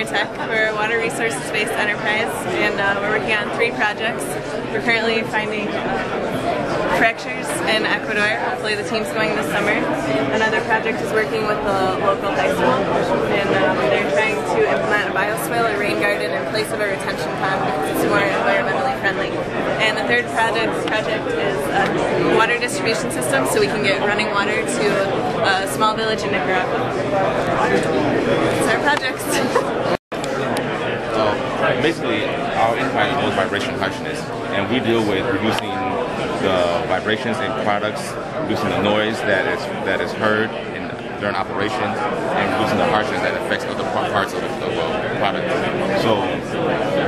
Tech. We're a water resources-based enterprise, and we're working on 3 projects. We're currently finding fractures in Ecuador. Hopefully the team's going this summer. Another project is working with the local high school, and they're trying to implement a bioswale, a rain garden, in place of a retention pond because it's more environmentally friendly. And the third project is a water distribution system so we can get running water to a small village in Nicaragua. That's our projects. Basically, our enterprise is vibration harshness, and we deal with reducing the vibrations in products, reducing the noise that is heard during operation, and reducing the harshness that affects other parts of the product. So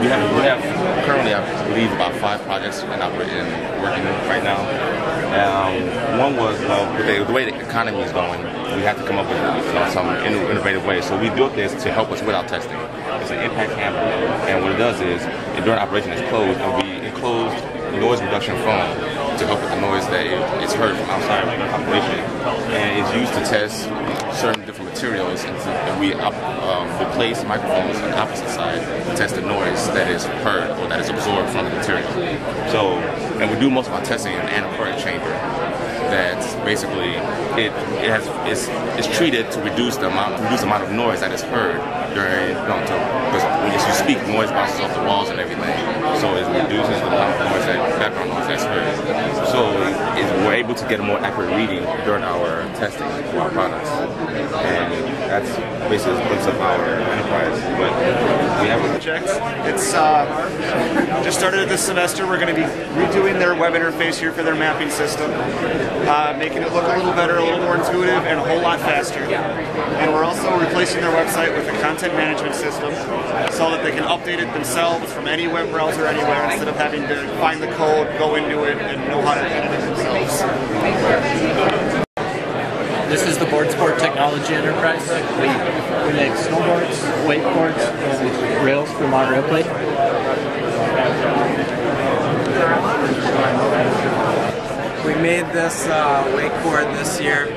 we have currently, I believe, about 5 projects working right now. One was the way the economy is going. We have to come up with some innovative ways. So we built this to help us with our testing. It's an impact hammer, and what it does is, during operation it's closed, and we enclosed noise reduction foam to help with the noise that is heard from outside of operation, and it's used to test certain different materials, and we replace microphones on the opposite side to test the noise that is heard or that is absorbed from the material. So, and we do most of our testing in an anechoic chamber. That's basically it's treated to reduce the amount of noise that is heard during because when you speak, noise bounces off the walls and everything. So it reduces the amount of noise, background noise that's heard. So we're able to get a more accurate reading during our testing for our products, and that's basically the glimpse of our enterprise. But we have a project. It's just started this semester. We're going to be redoing their web interface here for their mapping system, making it look a little better, a little more intuitive, and a whole lot faster. And we're also replacing their website with a content management system so that they can update it themselves from any web browser anywhere instead of having to find the code, go into it, and know how to edit it themselves. This is the Board Sport Technology Enterprise. We make snowboards, wakeboards, and rails for monorail plate. We made this wakeboard this year.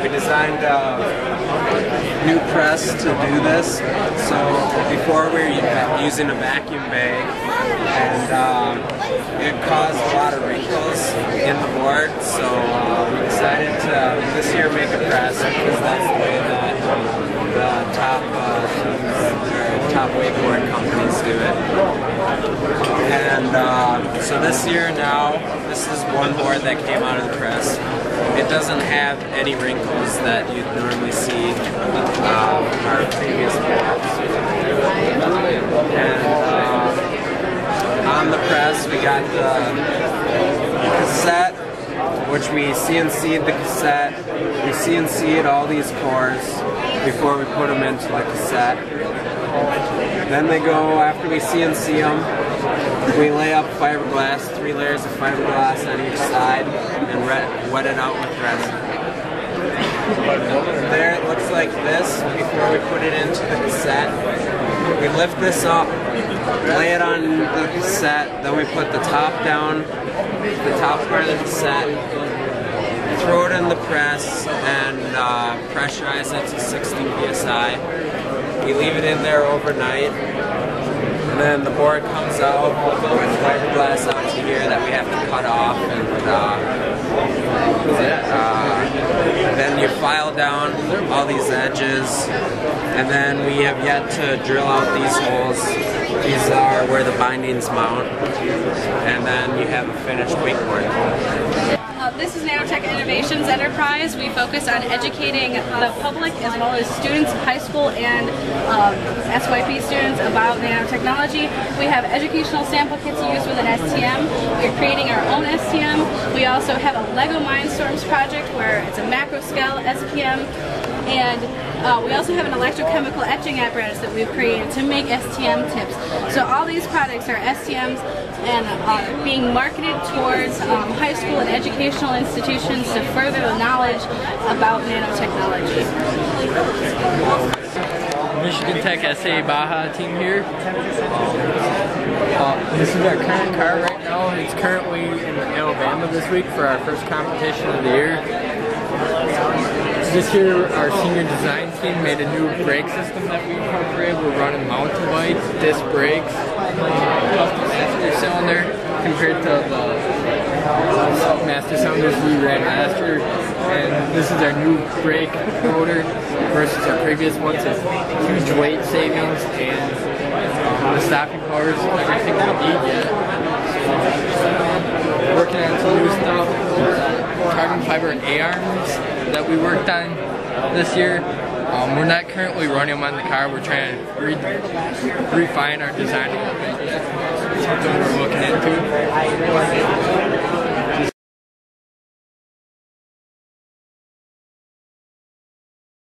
We designed a new press to do this. So before we were using a vacuum bag, and it caused a lot of wrinkles in the board. So we decided to this year make a press because that's the way that the top wakeboard companies do it. And so this year now, this is one board that came out of the press. It doesn't have any wrinkles that you'd normally see our previous boards. And on the press, we got the cassette, which we CNC'd the cassette. We CNC'd all these cores before we put them into the cassette. Then they go, after we CNC them, we lay up fiberglass, 3 layers of fiberglass on each side, and wet it out with resin. There it looks like this before we put it into the cassette. We lift this up, lay it on the cassette, then we put the top down, the top part of the cassette, throw it in the press, and pressurize it to 60 psi. We leave it in there overnight, and then the board comes out with fiberglass out to here that we have to cut off, and then you file down all these edges, and then we have yet to drill out these holes. These are where the bindings mount, and then you have a finished wakeboard. This is Nanotech Innovations Enterprise. We focus on educating the public as well as students, high school and SYP students about nanotechnology. We have educational sample kits used with an STM. We're creating our own STM. We also have a Lego Mindstorms project where it's a macro scale SPM. And we also have an electrochemical etching apparatus that we've created to make STM tips. So all these products are STMs and are being marketed towards high school and educational institutions to further the knowledge about nanotechnology. Michigan Tech SA Baja team here. This is our current car right now. It's currently in Alabama this week for our first competition of the year. This year, our senior design team made a new brake system that we incorporated. We're running mountain lights, disc brakes, custom master cylinder compared to the master cylinders we ran last year. And this is our new brake rotor versus our previous ones. It's huge weight savings and the stopping power is everything we need yet. So, working on some new stuff. Carbon fiber A-arms that we worked on this year. We're not currently running them on the car. We're trying to refine our design a little bit. Something we're looking into.